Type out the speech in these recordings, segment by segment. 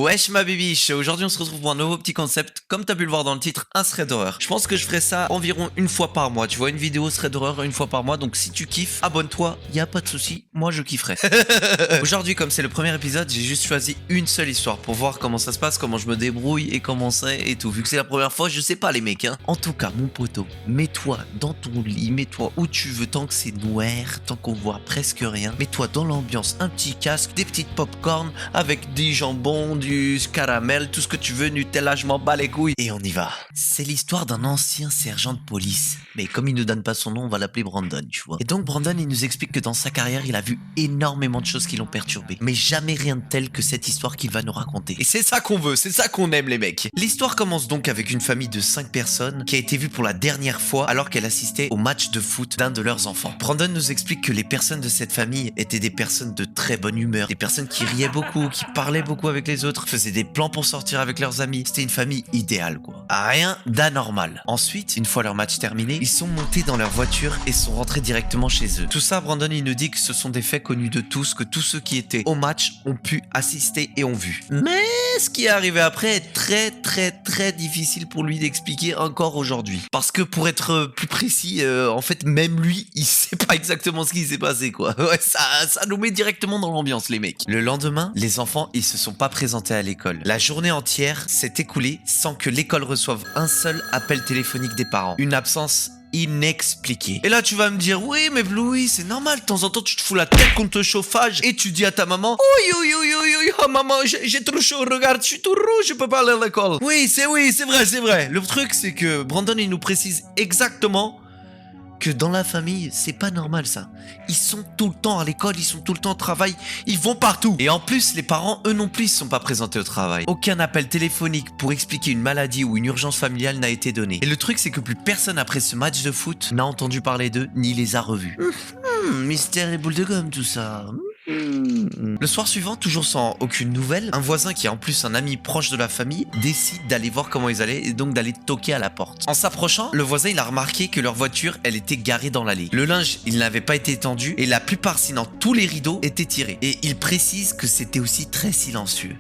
Wesh ma bibiche, aujourd'hui on se retrouve pour un nouveau petit concept, comme t'as pu le voir dans le titre, un thread d'horreur. Je pense que je ferai ça environ une fois par mois, tu vois, une vidéo thread d'horreur une fois par mois, donc si tu kiffes, abonne-toi, y a pas de souci, moi je kifferai. Aujourd'hui, comme c'est le premier épisode, j'ai juste choisi une seule histoire pour voir comment ça se passe, comment je me débrouille et comment c'est et tout. Vu que c'est la première fois, je sais pas les mecs, hein. En tout cas, mon poteau, mets-toi dans ton lit, mets-toi où tu veux, tant que c'est noir, tant qu'on voit presque rien. Mets-toi dans l'ambiance, un petit casque, des petites popcorn avec des jambons, du caramel, tout ce que tu veux, Nutella, je m'en bats les couilles. Et on y va. C'est l'histoire d'un ancien sergent de police. Mais comme il ne donne pas son nom, on va l'appeler Brandon, tu vois. Et donc Brandon, il nous explique que dans sa carrière, il a vu énormément de choses qui l'ont perturbé. Mais jamais rien de tel que cette histoire qu'il va nous raconter. Et c'est ça qu'on veut, c'est ça qu'on aime les mecs. L'histoire commence donc avec une famille de 5 personnes qui a été vue pour la dernière fois alors qu'elle assistait au match de foot d'un de leurs enfants. Brandon nous explique que les personnes de cette famille étaient des personnes de très bonne humeur, des personnes qui riaient beaucoup, qui parlaient beaucoup avec les autres, faisaient des plans pour sortir avec leurs amis. C'était une famille idéale, quoi. Rien d'anormal. Ensuite, une fois leur match terminé, ils sont montés dans leur voiture et sont rentrés directement chez eux. Tout ça, Brandon, il nous dit que ce sont des faits connus de tous, que tous ceux qui étaient au match ont pu assister et ont vu. Mais ce qui est arrivé après est très difficile pour lui d'expliquer encore aujourd'hui. Parce que pour être plus précis, en fait, même lui, il sait pas exactement ce qui s'est passé, quoi. Ouais, ça nous met directement dans l'ambiance, les mecs. Le lendemain, les enfants, ils se sont pas présentés à l'école. La journée entière s'est écoulée sans que l'école reçoive un seul appel téléphonique des parents. Une absence inexpliquée. Et là tu vas me dire, oui mais Bluey, c'est normal, de temps en temps tu te fous la tête contre le chauffage et tu dis à ta maman, oh maman, j'ai trop chaud, regarde, je suis tout rouge, je peux pas aller à l'école. Oui, c'est vrai. Le truc c'est que Brandon il nous précise exactement que dans la famille, c'est pas normal ça. Ils sont tout le temps à l'école, ils sont tout le temps au travail, ils vont partout. Et en plus, les parents, eux non plus, ils sont pas présentés au travail. Aucun appel téléphonique pour expliquer une maladie ou une urgence familiale n'a été donné. Et le truc, c'est que plus personne après ce match de foot n'a entendu parler d'eux, ni les a revus. Mystère et boule de gomme, tout ça. Le soir suivant, toujours sans aucune nouvelle, un voisin qui est en plus un ami proche de la famille décide d'aller voir comment ils allaient et donc d'aller toquer à la porte. En s'approchant, le voisin il a remarqué que leur voiture elle était garée dans l'allée. Le linge il n'avait pas été étendu et la plupart sinon tous les rideaux étaient tirés. Et il précise que c'était aussi très silencieux.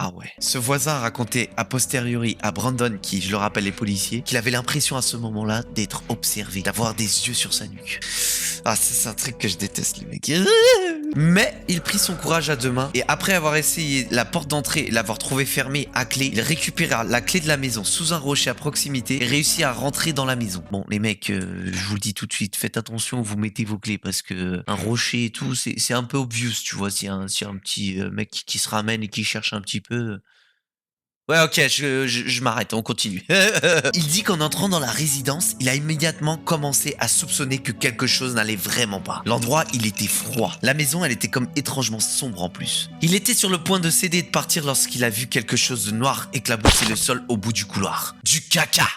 Ah ouais. Ce voisin a raconté a posteriori à Brandon, qui, je le rappelle, est policier, qu'il avait l'impression à ce moment-là d'être observé, d'avoir des yeux sur sa nuque. Ah, c'est un truc que je déteste, les mecs. Mais il prit son courage à deux mains et après avoir essayé la porte d'entrée et l'avoir trouvée fermée à clé, il récupéra la clé de la maison sous un rocher à proximité et réussit à rentrer dans la maison. Bon, les mecs, je vous le dis tout de suite, faites attention où vous mettez vos clés parce que un rocher et tout, c'est un peu obvious, tu vois, s'il y a un petit mec qui se ramène et qui cherche un petit peu. Ouais, ok, je m'arrête, on continue. Il dit qu'en entrant dans la résidence, il a immédiatement commencé à soupçonner que quelque chose n'allait vraiment pas. L'endroit, il était froid. La maison, elle était comme étrangement sombre en plus. Il était sur le point de céder et de partir lorsqu'il a vu quelque chose de noir éclabousser le sol au bout du couloir. Du caca!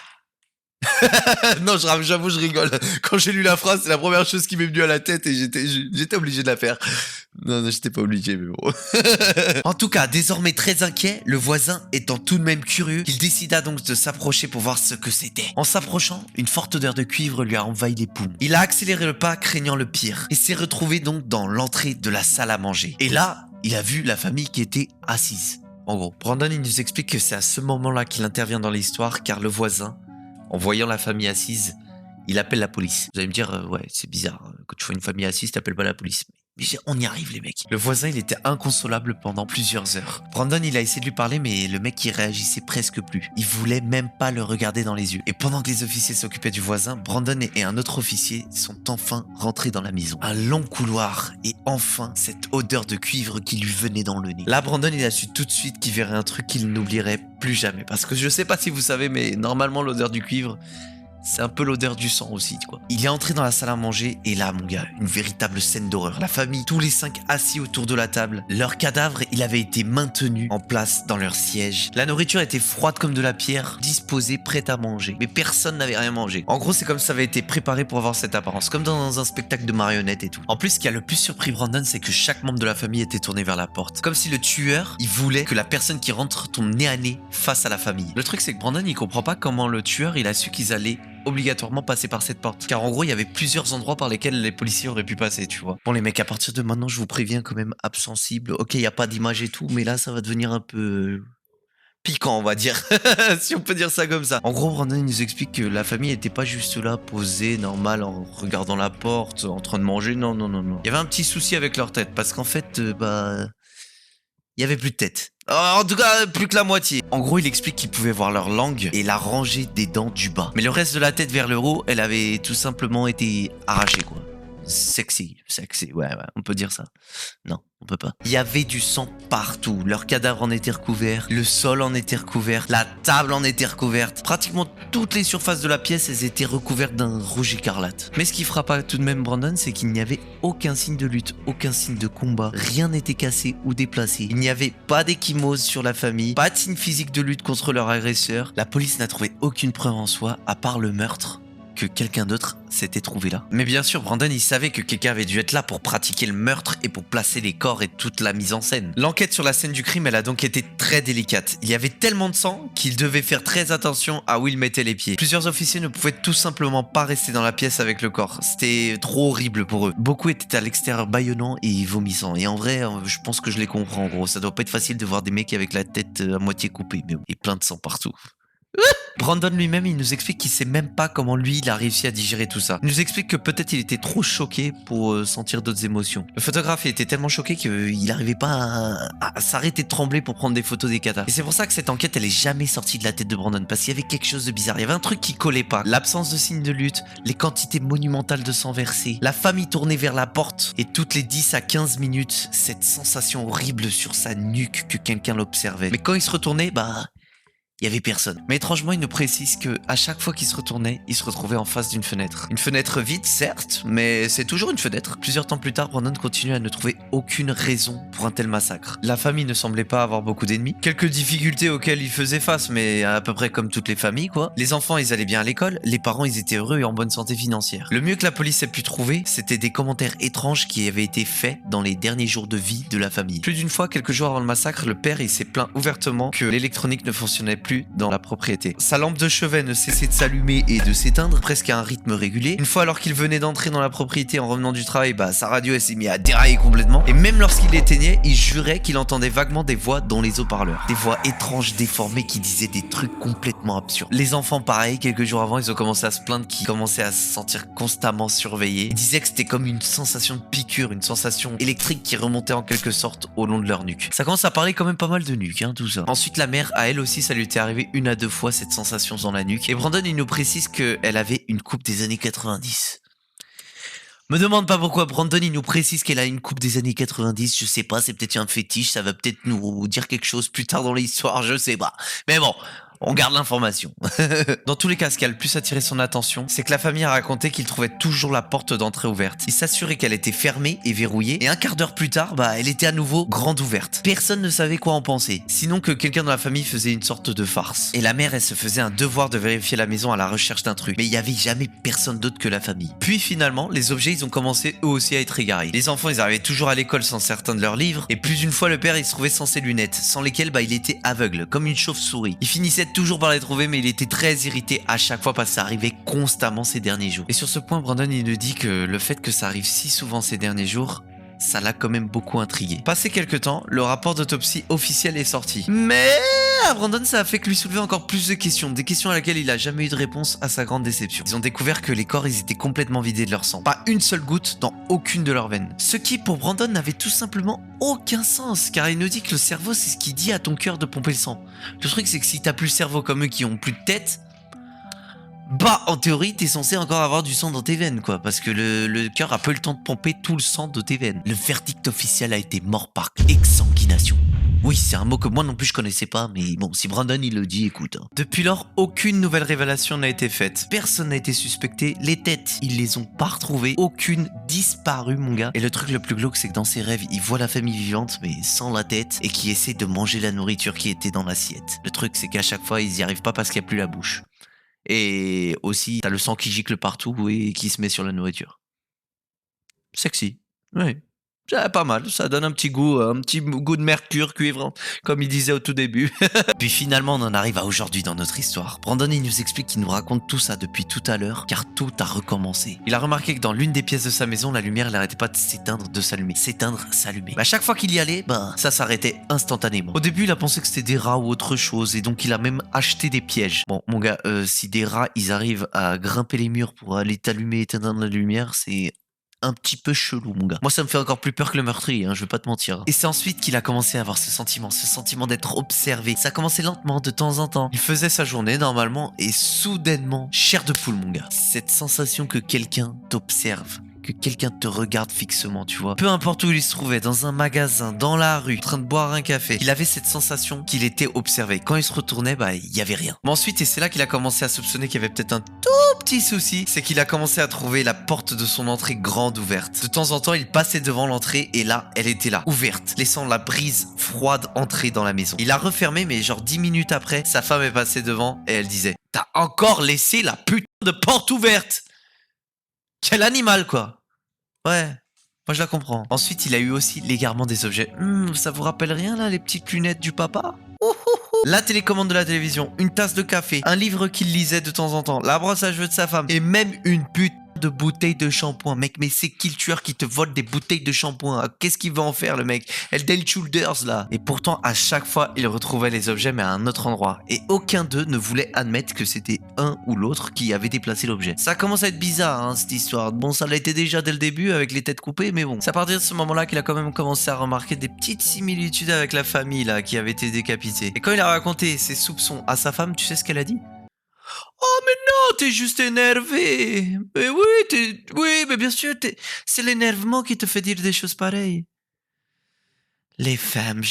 Non, j'avoue, je rigole. Quand j'ai lu la phrase, c'est la première chose qui m'est venue à la tête et j'étais obligé de la faire. Non, j'étais pas obligé, mais bon. En tout cas, désormais très inquiet, le voisin étant tout de même curieux, il décida donc de s'approcher pour voir ce que c'était. En s'approchant, une forte odeur de cuivre lui a envahi les poumons. Il a accéléré le pas, craignant le pire, et s'est retrouvé donc dans l'entrée de la salle à manger. Et là, il a vu la famille qui était assise. En gros, Brandon, il nous explique que c'est à ce moment-là qu'il intervient dans l'histoire, car le voisin, en voyant la famille assise, il appelle la police. Vous allez me dire, ouais, c'est bizarre. Quand tu vois une famille assise, t'appelles pas la police. Mais on y arrive, les mecs. Le voisin, il était inconsolable pendant plusieurs heures. Brandon, il a essayé de lui parler, mais le mec, il réagissait presque plus. Il voulait même pas le regarder dans les yeux. Et pendant que les officiers s'occupaient du voisin, Brandon et un autre officier sont enfin rentrés dans la maison. Un long couloir et enfin cette odeur de cuivre qui lui venait dans le nez. Là, Brandon, il a su tout de suite qu'il verrait un truc qu'il n'oublierait plus jamais. Parce que je sais pas si vous savez, mais normalement, l'odeur du cuivre, c'est un peu l'odeur du sang aussi, quoi. Il est entré dans la salle à manger et là, mon gars, une véritable scène d'horreur. La famille, tous les 5 assis autour de la table. Leur cadavre, il avait été maintenu en place dans leur siège. La nourriture était froide comme de la pierre, disposée, prête à manger. Mais personne n'avait rien mangé. En gros, c'est comme si ça avait été préparé pour avoir cette apparence, comme dans un spectacle de marionnettes et tout. En plus, ce qui a le plus surpris Brandon, c'est que chaque membre de la famille était tourné vers la porte. Comme si le tueur, il voulait que la personne qui rentre tombe nez à nez face à la famille. Le truc, c'est que Brandon, il comprend pas comment le tueur, il a su qu'ils allaient obligatoirement passer par cette porte. Car en gros, il y avait plusieurs endroits par lesquels les policiers auraient pu passer, tu vois. Bon les mecs, à partir de maintenant, je vous préviens quand même, absent cible. Ok, il n'y a pas d'image et tout, mais là, ça va devenir un peu piquant, on va dire, si on peut dire ça comme ça. En gros, Brandon il nous explique que la famille était pas juste là, posée, normal, en regardant la porte, en train de manger. Non, non, non, non. Il y avait un petit souci avec leur tête, parce qu'en fait, il y avait plus de tête. En tout cas, plus que la moitié. En gros, il explique qu'ils pouvaient voir leur langue et la rangée des dents du bas. Mais le reste de la tête vers le haut, elle avait tout simplement été arrachée, quoi. Sexy, ouais, on peut dire ça. Non, on peut pas. Il y avait du sang partout. Leurs cadavres en étaient recouverts, le sol en était recouvert, la table en était recouverte. Pratiquement toutes les surfaces de la pièce, elles étaient recouvertes d'un rouge écarlate. Mais ce qui frappa tout de même Brandon, c'est qu'il n'y avait aucun signe de lutte, aucun signe de combat. Rien n'était cassé ou déplacé. Il n'y avait pas d'échymose sur la famille, pas de signe physique de lutte contre leur agresseur. La police n'a trouvé aucune preuve en soi, à part le meurtre que quelqu'un d'autre s'était trouvé là. Mais bien sûr, Brandon, il savait que quelqu'un avait dû être là pour pratiquer le meurtre et pour placer les corps et toute la mise en scène. L'enquête sur la scène du crime, elle a donc été très délicate. Il y avait tellement de sang qu'il devait faire très attention à où il mettait les pieds. Plusieurs officiers ne pouvaient tout simplement pas rester dans la pièce avec le corps. C'était trop horrible pour eux. Beaucoup étaient à l'extérieur bâillonnant et vomissant. Et en vrai, je pense que je les comprends en gros. Ça doit pas être facile de voir des mecs avec la tête à moitié coupée, mais et plein de sang partout. Brandon lui-même, il nous explique qu'il sait même pas comment lui, il a réussi à digérer tout ça. Il nous explique que peut-être il était trop choqué pour sentir d'autres émotions. Le photographe, il était tellement choqué qu'il n'arrivait pas à s'arrêter de trembler pour prendre des photos des cadavres. Et c'est pour ça que cette enquête, elle est jamais sortie de la tête de Brandon, parce qu'il y avait quelque chose de bizarre. Il y avait un truc qui collait pas. L'absence de signes de lutte, les quantités monumentales de sang versé, la famille tournée vers la porte, et toutes les 10 à 15 minutes, cette sensation horrible sur sa nuque que quelqu'un l'observait. Mais quand il se retournait, il y avait personne. Mais étrangement, il nous précise que à chaque fois qu'il se retournait, il se retrouvait en face d'une fenêtre. Une fenêtre vide, certes, mais c'est toujours une fenêtre. Plusieurs temps plus tard, Brandon continue à ne trouver aucune raison pour un tel massacre. La famille ne semblait pas avoir beaucoup d'ennemis. Quelques difficultés auxquelles il faisait face, mais à peu près comme toutes les familles, quoi. Les enfants, ils allaient bien à l'école. Les parents, ils étaient heureux et en bonne santé financière. Le mieux que la police ait pu trouver, c'était des commentaires étranges qui avaient été faits dans les derniers jours de vie de la famille. Plus d'une fois, quelques jours avant le massacre, le père, il s'est plaint ouvertement que l'électronique ne fonctionnait plus dans la propriété. Sa lampe de chevet ne cessait de s'allumer et de s'éteindre, presque à un rythme régulier. Une fois alors qu'il venait d'entrer dans la propriété en revenant du travail, sa radio elle s'est mise à dérailler complètement. Et même lorsqu'il l'éteignait, il jurait qu'il entendait vaguement des voix dans les haut-parleurs. Des voix étranges, déformées, qui disaient des trucs complètement absurdes. Les enfants, pareil, quelques jours avant, ils ont commencé à se plaindre qu'ils commençaient à se sentir constamment surveillés. Ils disaient que c'était comme une sensation de piqûre, une sensation électrique qui remontait en quelque sorte au long de leur nuque. Ça commence à parler quand même pas mal de nuque, tout ça. Ensuite, la mère, à elle aussi, ça lui était arrivé 1 à 2 fois cette sensation dans la nuque. Et Brandon, il nous précise qu'elle avait une coupe des années 90. Me demande pas pourquoi Brandon, il nous précise qu'elle a une coupe des années 90. Je sais pas, c'est peut-être un fétiche, ça va peut-être nous dire quelque chose plus tard dans l'histoire, je sais pas. Mais bon, on garde l'information. Dans tous les cas, ce qui a le plus attiré son attention, c'est que la famille a raconté qu'il trouvait toujours la porte d'entrée ouverte. Il s'assurait qu'elle était fermée et verrouillée, et un quart d'heure plus tard, elle était à nouveau grande ouverte. Personne ne savait quoi en penser, sinon que quelqu'un dans la famille faisait une sorte de farce. Et la mère, elle se faisait un devoir de vérifier la maison à la recherche d'un truc, mais il y avait jamais personne d'autre que la famille. Puis finalement, les objets, ils ont commencé eux aussi à être égarés. Les enfants, ils arrivaient toujours à l'école sans certains de leurs livres, et plus d'une fois, le père, il se trouvait sans ses lunettes, sans lesquelles, il était aveugle, comme une chauve-souris. Il finissait toujours par les trouver, mais il était très irrité à chaque fois parce que ça arrivait constamment ces derniers jours. Et sur ce point, Brandon, il nous dit que le fait que ça arrive si souvent ces derniers jours, ça l'a quand même beaucoup intrigué. Passé quelques temps, le rapport d'autopsie officiel est sorti. Mais à Brandon, ça a fait que lui soulever encore plus de questions. Des questions à laquelle il a jamais eu de réponse, à sa grande déception. Ils ont découvert que les corps, ils étaient complètement vidés de leur sang. Pas une seule goutte dans aucune de leurs veines. Ce qui, pour Brandon, n'avait tout simplement aucun sens. Car il nous dit que le cerveau, c'est ce qui dit à ton cœur de pomper le sang. Le truc, c'est que si t'as plus le cerveau comme eux qui ont plus de tête, en théorie, t'es censé encore avoir du sang dans tes veines, quoi. Parce que le cœur a peu le temps de pomper tout le sang de tes veines. Le verdict officiel a été mort par exsanguination. Oui, c'est un mot que moi non plus je connaissais pas, mais bon, si Brandon il le dit, écoute. Depuis lors, aucune nouvelle révélation n'a été faite. Personne n'a été suspecté. Les têtes, ils les ont pas retrouvées. Aucune disparue, mon gars. Et le truc le plus glauque, c'est que dans ses rêves, il voit la famille vivante, mais sans la tête, et qui essaie de manger la nourriture qui était dans l'assiette. Le truc, c'est qu'à chaque fois, ils y arrivent pas parce qu'il y a plus la bouche. Et aussi, t'as le sang qui gicle partout et qui se met sur la nourriture. Sexy. Ouais. C'est pas mal, ça donne un petit goût de mercure, cuivre, hein, comme il disait au tout début. Puis finalement, on en arrive à aujourd'hui dans notre histoire. Brandon, il nous explique qu'il nous raconte tout ça depuis tout à l'heure, car tout a recommencé. Il a remarqué que dans l'une des pièces de sa maison, la lumière, elle arrêtait pas de s'éteindre, de s'allumer. S'éteindre, s'allumer. À chaque fois qu'il y allait, ça s'arrêtait instantanément. Au début, il a pensé que c'était des rats ou autre chose, et donc il a même acheté des pièges. Bon, mon gars, si des rats, ils arrivent à grimper les murs pour aller t'allumer et éteindre la lumière, c'est un petit peu chelou, mon gars. Moi, ça me fait encore plus peur que le meurtrier, hein, je vais pas te mentir. Et c'est ensuite qu'il a commencé à avoir ce sentiment d'être observé. Ça a commencé lentement, de temps en temps. Il faisait sa journée normalement, et soudainement, chair de poule, mon gars. Cette sensation que quelqu'un t'observe, que quelqu'un te regarde fixement, tu vois. Peu importe où il se trouvait, dans un magasin, dans la rue, en train de boire un café, il avait cette sensation qu'il était observé. Quand il se retournait, il y avait rien. Mais ensuite, et c'est là qu'il a commencé à soupçonner qu'il y avait peut-être un tout petit souci, c'est qu'il a commencé à trouver la porte de son entrée grande ouverte. De temps en temps, il passait devant l'entrée et là, elle était là, ouverte, laissant la brise froide entrer dans la maison. Il a refermé, mais genre 10 minutes après, sa femme est passée devant et elle disait: t'as encore laissé la putain de porte ouverte! Quel animal, quoi. Ouais, moi je la comprends. Ensuite, il a eu aussi l'égarement des objets. Ça vous rappelle rien, là, les petites lunettes du papa? La télécommande de la télévision, une tasse de café, un livre qu'il lisait de temps en temps, la brosse à cheveux de sa femme, et même une putain de bouteille de shampoing. Mec, mais c'est qui le tueur qui te vole des bouteilles de shampoing? Qu'est-ce qu'il va en faire, le mec? Eldel Shoulders, là. Et pourtant, à chaque fois, il retrouvait les objets, mais à un autre endroit. Et aucun d'eux ne voulait admettre que c'était un ou l'autre qui avait déplacé l'objet. Ça commence à être bizarre, hein, cette histoire. Bon, ça l'a été déjà dès le début avec les têtes coupées, mais bon. C'est à partir de ce moment-là qu'il a quand même commencé à remarquer des petites similitudes avec la famille, là, qui avait été décapitée. Et quand il a raconté ses soupçons à sa femme, tu sais ce qu'elle a dit? Oh mais non, t'es juste énervé. Mais oui, mais bien sûr, c'est l'énervement qui te fait dire des choses pareilles. Les femmes.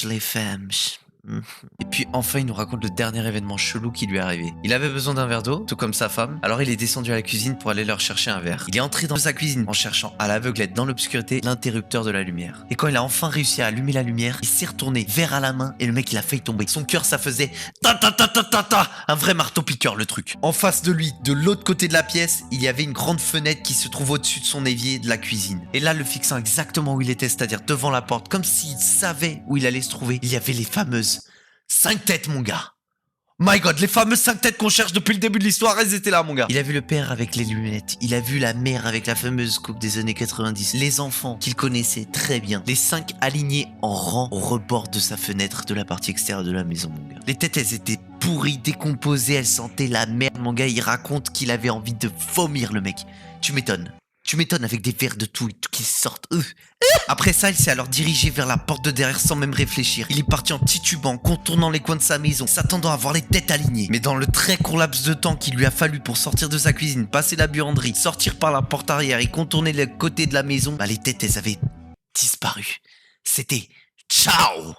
Et puis enfin, il nous raconte le dernier événement chelou qui lui est arrivé. Il avait besoin d'un verre d'eau, tout comme sa femme, alors il est descendu à la cuisine pour aller leur chercher un verre. Il est entré dans sa cuisine en cherchant à l'aveuglette dans l'obscurité l'interrupteur de la lumière. Et quand il a enfin réussi à allumer la lumière, il s'est retourné, verre à la main, et le mec il a failli tomber. Son cœur ça faisait ta ta ta ta ta ta, un vrai marteau piqueur le truc. En face de lui, de l'autre côté de la pièce, il y avait une grande fenêtre qui se trouve au-dessus de son évier de la cuisine. Et là, le fixant exactement où il était, c'est-à-dire devant la porte, comme s'il savait où il allait se trouver, il y avait les fameuses 5 têtes, mon gars. My God, les fameuses 5 têtes qu'on cherche depuis le début de l'histoire, elles étaient là, mon gars. Il a vu le père avec les lunettes, il a vu la mère avec la fameuse coupe des années 90, les enfants qu'il connaissait très bien, les 5 alignés en rang au rebord de sa fenêtre de la partie extérieure de la maison, mon gars. Les têtes, elles étaient pourries, décomposées, elles sentaient la merde, mon gars. Il raconte qu'il avait envie de vomir, le mec. Tu m'étonnes. Tu m'étonnes avec des verres de tout qui sortent. Après ça, il s'est alors dirigé vers la porte de derrière sans même réfléchir. Il est parti en titubant, contournant les coins de sa maison, s'attendant à voir les têtes alignées. Mais dans le très court laps de temps qu'il lui a fallu pour sortir de sa cuisine, passer la buanderie, sortir par la porte arrière et contourner le côté de la maison, les têtes, elles avaient disparu. C'était ciao.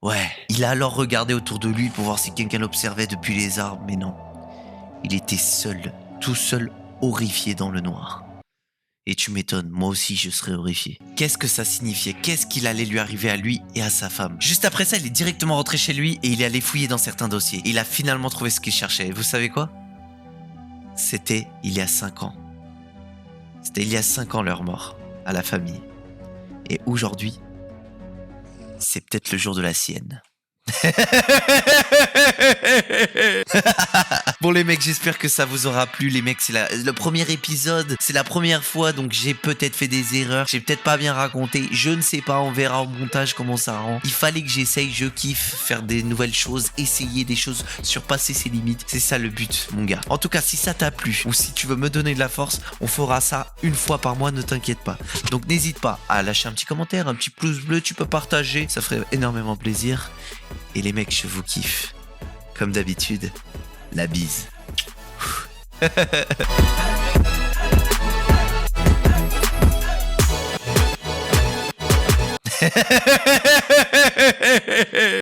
Ouais. Il a alors regardé autour de lui pour voir si quelqu'un l'observait depuis les arbres, mais non. Il était seul, tout seul, horrifié dans le noir. Et tu m'étonnes, moi aussi je serais horrifié. Qu'est-ce que ça signifiait? Qu'est-ce qu'il allait lui arriver à lui et à sa femme? Juste après ça, il est directement rentré chez lui et il est allé fouiller dans certains dossiers. Et il a finalement trouvé ce qu'il cherchait. Et vous savez quoi? C'était il y a 5 ans. C'était il y a 5 ans leur mort, à la famille. Et aujourd'hui, c'est peut-être le jour de la sienne. Bon les mecs, j'espère que ça vous aura plu. Les mecs, c'est le premier épisode, c'est la première fois, donc j'ai peut-être fait des erreurs, j'ai peut-être pas bien raconté, je ne sais pas, on verra au montage comment ça rend. Il fallait que j'essaye, je kiffe faire des nouvelles choses, essayer des choses, surpasser ses limites, c'est ça le but, mon gars. En tout cas, si ça t'a plu ou si tu veux me donner de la force, on fera ça une fois par mois, ne t'inquiète pas. Donc n'hésite pas à lâcher un petit commentaire, un petit pouce bleu, tu peux partager, ça ferait énormément plaisir. Et les mecs, je vous kiffe. Comme d'habitude, la bise.